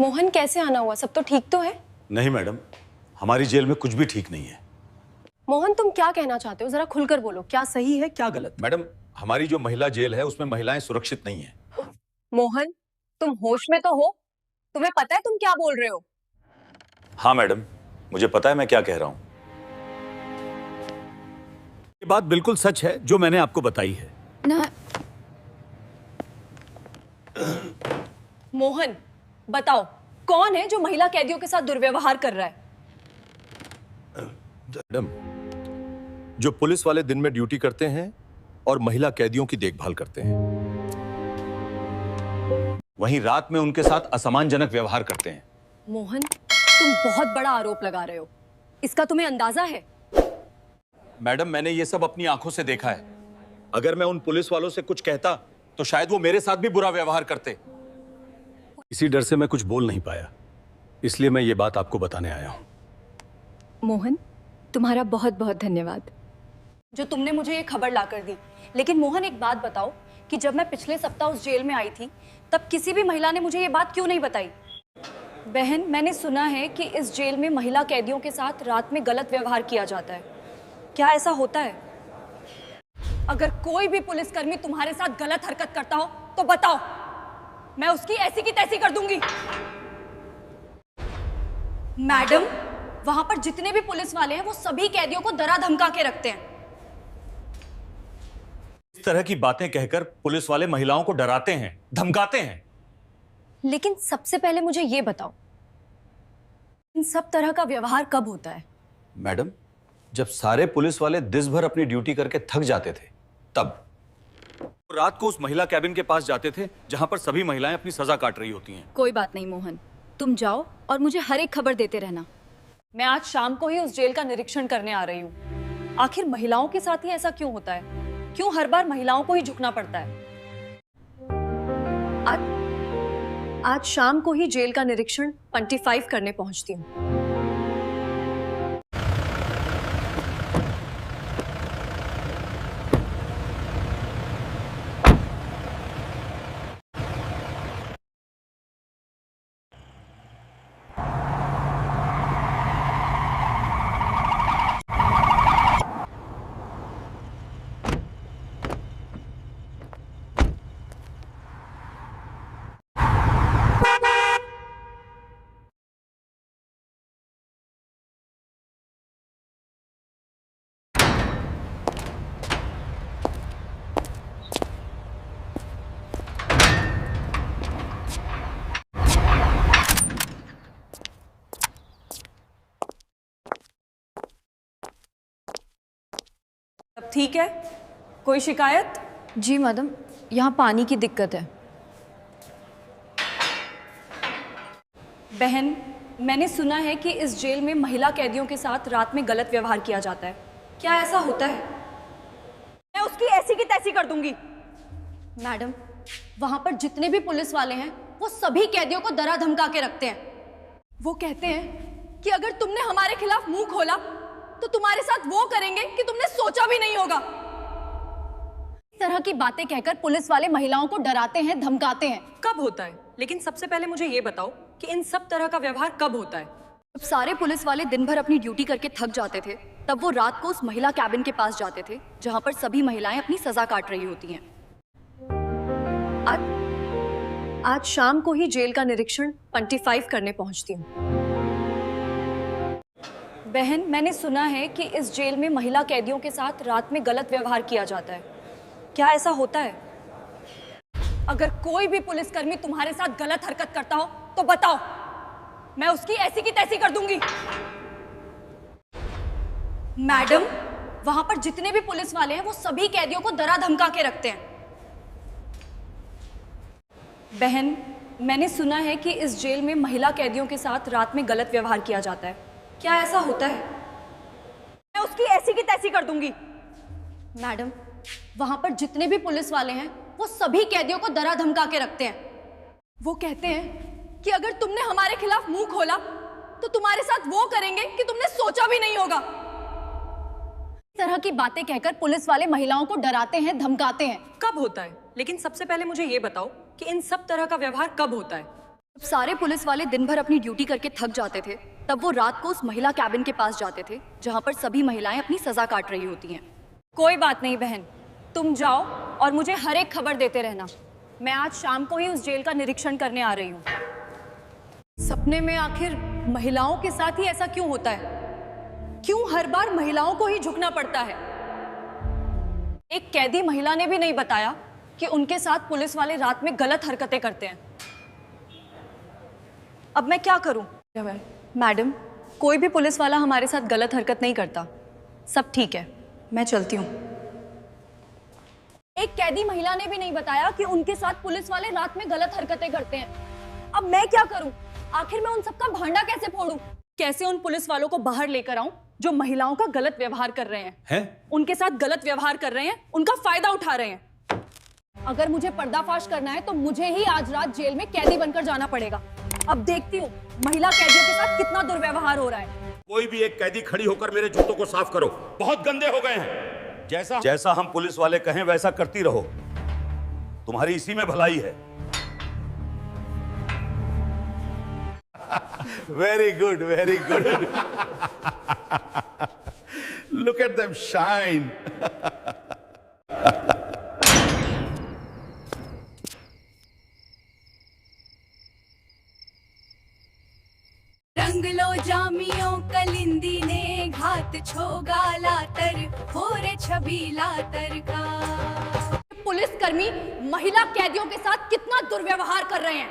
मोहन कैसे आना हुआ? सब तो ठीक तो है? नहीं मैडम, हमारी जेल में कुछ भी ठीक नहीं है। मोहन तुम क्या कहना चाहते हो? जरा खुलकर बोलो, क्या सही है क्या गलत? मैडम, हमारी जो महिला जेल है उसमें महिलाएं सुरक्षित नहीं है। मोहन तुम होश में तो हो? तुम्हें पता है तुम क्या बोल रहे हो? हाँ मैडम, मुझे पता है मैं क्या कह रहा हूं। ये बात बिल्कुल सच है जो मैंने आपको बताई है ना। मोहन बताओ, कौन है जो महिला कैदियों के साथ दुर्व्यवहार कर रहा है? मैडम, जो पुलिस वाले दिन में ड्यूटी करते हैं और महिला कैदियों की देखभाल करते हैं, वहीं रात में उनके साथ असम्मानजनक व्यवहार करते हैं। मोहन तुम बहुत बड़ा आरोप लगा रहे हो, इसका तुम्हें अंदाजा है? मैडम, मैंने ये सब अपनी आंखों से देखा है। अगर मैं उन पुलिस वालों से कुछ कहता तो शायद वो मेरे साथ भी बुरा व्यवहार करते। इसी डर से मैं कुछ बोल नहीं पाया, इसलिए मैं ये बात आपको बताने आया हूं। मोहन तुम्हारा बहुत बहुत धन्यवाद जो तुमने मुझे ये खबर ला कर दी। लेकिन मोहन एक बात बताओ कि जब मैं पिछले सप्ताह उस जेल में आई थी तब किसी भी महिला ने मुझे ये बात क्यों नहीं बताई? बहन, मैंने सुना है कि इस जेल में महिला कैदियों के साथ रात में गलत व्यवहार किया जाता है। क्या ऐसा होता है? अगर कोई भी पुलिसकर्मी तुम्हारे साथ गलत हरकत करता हो तो बताओ, मैं उसकी ऐसी की तैसी कर दूंगी। मैडम, वहां पर जितने भी पुलिस वाले हैं वो सभी कैदियों को डरा धमका के रखते हैं। इस तरह की बातें कहकर पुलिस वाले महिलाओं को डराते हैं, धमकाते हैं। लेकिन सबसे पहले मुझे ये बताओ, इन सब तरह का व्यवहार कब होता है? मैडम, जब सारे पुलिस वाले दिस भर अपनी ड्यूटी करके थक जाते थे तब रात को उस महिला कैबिन के पास जाते थे जहां पर सभी महिलाएं अपनी सजा काट रही होती हैं। कोई बात नहीं मोहन, तुम जाओ और मुझे हर एक खबर देते रहना। मैं आज शाम को ही उस जेल का निरीक्षण करने आ रही हूँ। आखिर महिलाओं के साथ ही ऐसा क्यों होता है? क्यों हर बार महिलाओं को ही झुकना पड़ता है? आज शाम को ही जेल का निरीक्षण 25 करने पहुंचती हूँ। अब ठीक है? कोई शिकायत? जी मैडम, यहाँ पानी की दिक्कत है। बहन, मैंने सुना है कि इस जेल में महिला कैदियों के साथ रात में गलत व्यवहार किया जाता है। क्या ऐसा होता है? मैं उसकी ऐसी की तैसी कर दूंगी। मैडम, वहां पर जितने भी पुलिस वाले हैं वो सभी कैदियों को डरा धमका के रखते हैं। वो कहते हैं कि अगर तुमने हमारे खिलाफ मुंह खोला तो तुम्हारे साथ वो करेंगे कि तुमने सोचा भी नहीं होगा। इस तरह की बातें कहकर पुलिस वाले महिलाओं को डराते हैं, धमकाते हैं। कब होता है? लेकिन सबसे पहले मुझे ये बताओ कि इन सब तरह का व्यवहार कब होता है? जब सारे पुलिस वाले दिन भर अपनी ड्यूटी करके थक जाते थे तब वो रात को उस महिला कैबिन के पास जाते थे जहां पर सभी महिलाएं अपनी सजा काट रही होती हैं। आज शाम को ही जेल का निरीक्षण 25 करने पहुंचती हूँ। बहन, मैंने सुना है कि इस जेल में महिला कैदियों के साथ रात में गलत व्यवहार किया जाता है। क्या ऐसा होता है? अगर कोई भी पुलिसकर्मी तुम्हारे साथ गलत हरकत करता हो तो बताओ, मैं उसकी ऐसी की तैसी कर दूंगी। मैडम, वहां पर जितने भी पुलिस वाले हैं वो सभी कैदियों को डरा धमका के रखते हैं। बहन, मैंने सुना है कि इस जेल में महिला कैदियों के साथ रात में गलत व्यवहार किया जाता है। क्या ऐसा होता है? मैं उसकी ऐसी की तैसी कर दूंगी। मैडम, वहां पर जितने भी पुलिस वाले हैं वो सभी कैदियों को डरा धमका के रखते हैं। वो कहते हैं कि अगर तुमने हमारे खिलाफ मुंह खोला तो तुम्हारे साथ वो करेंगे कि तुमने सोचा भी नहीं होगा। इस तरह की बातें कहकर पुलिस वाले महिलाओं को डराते हैं, धमकाते हैं। कब होता है? लेकिन सबसे पहले मुझे ये बताओ कि इन सब तरह का व्यवहार कब होता है? जब सारे पुलिस वाले दिन भर अपनी ड्यूटी करके थक जाते थे, तब वो रात को उस महिला कैबिन के पास जाते थे जहां पर सभी महिलाएं अपनी सजा काट रही होती हैं। कोई बात नहीं बहन, तुम जाओ और मुझे हर एक खबर देते रहना। मैं आज शाम को ही उस जेल का निरीक्षण करने आ रही हूँ। सपने में आखिर महिलाओं के साथ ही ऐसा क्यों होता है? क्यों हर बार महिलाओं को ही झुकना पड़ता है? एक कैदी महिला ने भी नहीं बताया कि उनके साथ पुलिस वाले रात में गलत हरकतें करते हैं। अब मैं क्या करूं? मैडम, कोई भी पुलिस वाला हमारे साथ गलत हरकत नहीं करता। सब ठीक है, मैं चलती हूँ। एक कैदी महिला ने भी नहीं बताया कि उनके साथ पुलिस वाले रात में गलत हरकतें करते हैं। अब मैं क्या करूं? आखिर मैं उन सबका भांडा कैसे फोड़ूं? कैसे उन पुलिस वालों को बाहर लेकर आऊं जो महिलाओं का गलत व्यवहार कर रहे हैं? उनके साथ गलत व्यवहार कर रहे हैं, उनका फायदा उठा रहे हैं। अगर मुझे पर्दाफाश करना है तो मुझे ही आज रात जेल में कैदी बनकर जाना पड़ेगा। अब देखती हूँ महिला कैदियों के साथ कितना दुर्व्यवहार हो रहा है। कोई भी एक कैदी खड़ी होकर मेरे जूतों को साफ करो, बहुत गंदे हो गए हैं। जैसा हम पुलिस वाले कहें वैसा करती रहो, तुम्हारी इसी में भलाई है। Very good, very good. Look at them shine. रंग लो जामियों कलिंदी ने घात छोगा लातर हो रे छबीला तर का। पुलिसकर्मी महिला कैदियों के साथ कितना दुर्व्यवहार कर रहे हैं,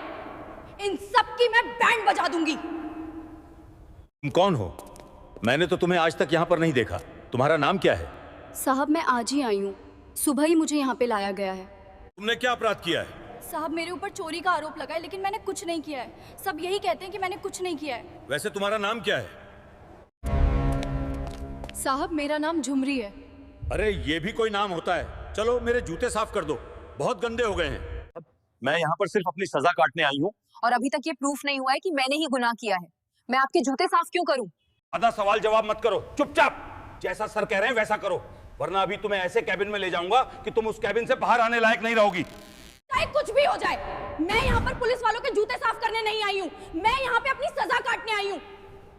इन सब की मैं बैंड बजा दूंगी। तुम कौन हो? मैंने तो तुम्हें आज तक यहाँ पर नहीं देखा। तुम्हारा नाम क्या है? साहब, मैं आज ही आई हूँ। सुबह ही मुझे यहाँ पे लाया गया है। तुमने क्या अपराध किया है? साहब, मेरे ऊपर चोरी का आरोप लगा है, लेकिन मैंने कुछ नहीं किया है। सब यही कहते हैं कि मैंने कुछ नहीं किया है। वैसे तुम्हारा नाम क्या है? साहब, मेरा नाम झुमरी है। अरे ये भी कोई नाम होता है? चलो मेरे जूते साफ कर दो, बहुत गंदे हो गए हैं। मैं यहाँ पर सिर्फ अपनी सजा काटने आई हूँ। और अभी तक ये प्रूफ नहीं हुआ है कि मैंने ही गुनाह किया है। मैं आपके जूते साफ क्यों करूं? आधा सवाल जवाब मत करो, चुपचाप जैसा सर कह रहे हैं वैसा करो, वरना अभी तुम्हें ऐसे कैबिन में ले जाऊंगा कि तुम उस कैबिन से बाहर आने लायक नहीं रहोगी। चाहे कुछ भी हो जाए, मैं यहाँ पर पुलिस वालों के जूते साफ करने नहीं आई हूँ। मैं यहाँ पे अपनी सजा काटने आई हूँ।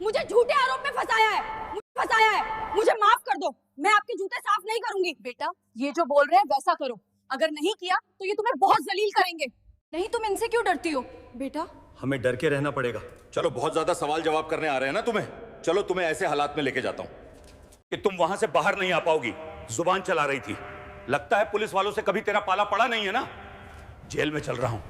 मुझे झूठे आरोप में फंसाया है, मुझे माफ कर दो। मैं आपके जूते साफ नहीं करूंगी। बेटा, ये जो बोल रहे हैं वैसा करो। अगर नहीं किया तो ये तुम्हें बहुत जलील करेंगे। नहीं, तुम इनसे क्यों डरती हो? बेटा, हमें डर के रहना पड़ेगा। चलो, बहुत ज्यादा सवाल जवाब करने आ रहे हैं ना तुम्हें। चलो, तुम्हें ऐसे हालात में लेके जाता हूँ कि तुम वहां से बाहर नहीं आ पाओगी। जुबान चला रही थी, लगता है पुलिस वालों से कभी तेरा पाला पड़ा नहीं है ना। जेल में चल रहा हूं।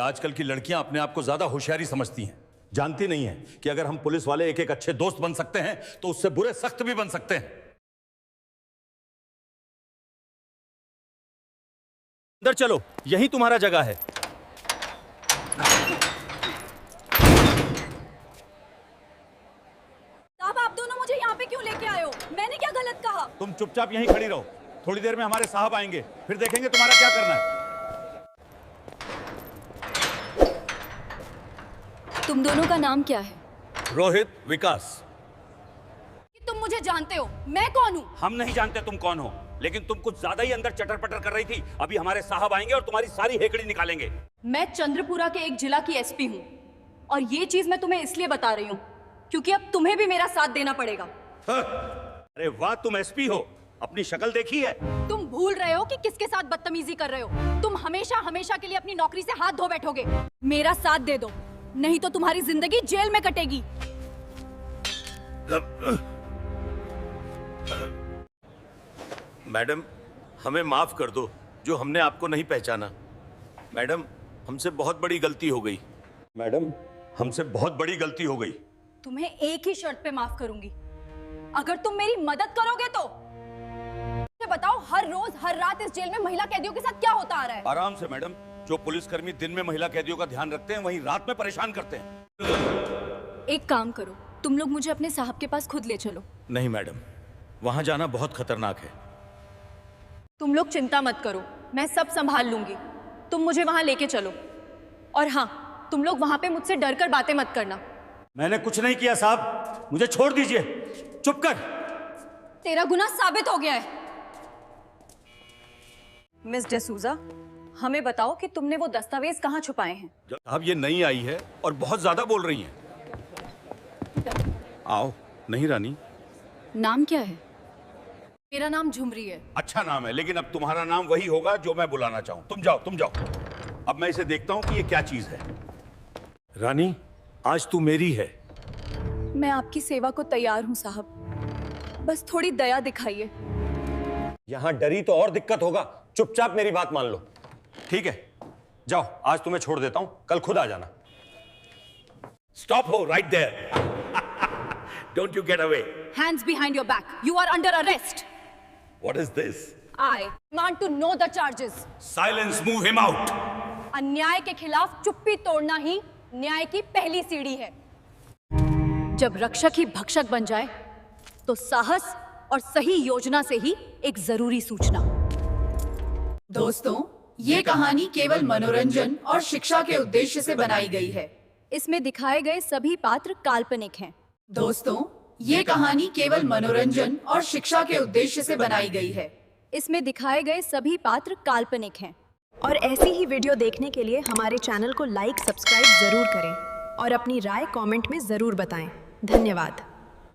आजकल की लड़कियां अपने आप को ज्यादा होशियारी समझती हैं, जानती नहीं है कि अगर हम पुलिस वाले एक एक अच्छे दोस्त बन सकते हैं तो उससे बुरे सख्त भी बन सकते हैं। अंदर चलो, यही तुम्हारा जगह है। साहब, आप दोनों मुझे यहाँ पे क्यों लेके आए हो? मैंने क्या गलत कहा? तुम चुपचाप यहीं खड़ी रहो, थोड़ी देर में हमारे साहब आएंगे, फिर देखेंगे तुम्हारा क्या करना है। तुम दोनों का नाम क्या है? रोहित, विकास। तुम मुझे जानते हो, मैं कौन हूँ? हम नहीं जानते तुम कौन हो, लेकिन तुम कुछ ज्यादा ही अंदर चटर पटर कर रही थी। अभी हमारे साहब आएंगे और तुम्हारी सारी हेकड़ी निकालेंगे। मैं चंद्रपुरा के एक जिला की एसपी हूँ, और ये चीज मैं तुम्हें इसलिए बता रही हूँ क्योंकि अब तुम्हें भी मेरा साथ देना पड़ेगा। अरे वाह, तुम एसपी हो, अपनी शक्ल देखी है? तुम भूल रहे हो कि किसके साथ बदतमीजी कर रहे हो। तुम हमेशा हमेशा के लिए अपनी नौकरी से हाथ धो बैठोगे। मेरा साथ दे दो, नहीं तो तुम्हारी जिंदगी जेल में कटेगी। मैडम, हमें माफ कर दो जो हमने आपको नहीं पहचाना। मैडम, हमसे बहुत बड़ी गलती हो गई। मैडम, हमसे बहुत बड़ी गलती हो गई। तुम्हें एक ही शर्त पे माफ करूंगी, अगर तुम मेरी मदद करोगे तो। मुझे बताओ, हर रोज हर रात इस जेल में महिला कैदियों के साथ क्या होता आ रहा है? आराम से मैडम, जो पुलिसकर्मी दिन में महिला कैदियों का ध्यान रखते हैं वहीं रात में परेशान करते हैं। एक काम करो, तुम लोग मुझे अपने साहब के पास खुद ले चलो। नहीं मैडम, वहां जाना बहुत खतरनाक है। तुम लोग चिंता मत करो, मैं सब संभाल लूंगी। तुम मुझे वहां लेके चलो। और हाँ, तुम लोग वहां पे मुझसे डर कर बातें मत करना। मैंने कुछ नहीं किया साहब, मुझे छोड़ दीजिए। चुप कर। तेरा गुनाह साबित हो गया है। मिस डिसूजा, हमें बताओ कि तुमने वो दस्तावेज कहाँ छुपाए हैं। अब ये नई आई है और बहुत ज्यादा बोल रही हैं। आओ। नहीं रानी। नाम क्या है? मेरा नाम झुमरी है। अच्छा नाम है, लेकिन अब तुम्हारा नाम वही होगा जो मैं बुलाना चाहूं। तुम जाओ, तुम जाओ। अब मैं इसे देखता हूं कि ये क्या चीज है। रानी, आज तू मेरी है। मैं आपकी सेवा को तैयार हूँ साहब, बस थोड़ी दया दिखाइए। यहाँ डरी तो और दिक्कत होगा, चुपचाप मेरी बात मान लो। ठीक है, जाओ, आज तुम्हें छोड़ देता हूं, कल खुद आ जाना। स्टॉप हो right there. Don't you get away. Hands behind your back. You are under arrest. What is this? I demand to know the charges. Silence, move him out. अन्याय के खिलाफ चुप्पी तोड़ना ही न्याय की पहली सीढ़ी है। जब रक्षक ही भक्षक बन जाए तो साहस और सही योजना से ही एक जरूरी सूचना। दोस्तों, ये कहानी केवल मनोरंजन और शिक्षा के उद्देश्य से बनाई गई है। इसमें दिखाए गए सभी पात्र काल्पनिक हैं। दोस्तों, ये कहानी केवल मनोरंजन और शिक्षा के उद्देश्य से बनाई गई है। इसमें दिखाए गए सभी पात्र काल्पनिक हैं। और ऐसी ही वीडियो देखने के लिए हमारे चैनल को लाइक सब्सक्राइब जरूर करें और अपनी राय कमेंट में जरूर बताएं। धन्यवाद।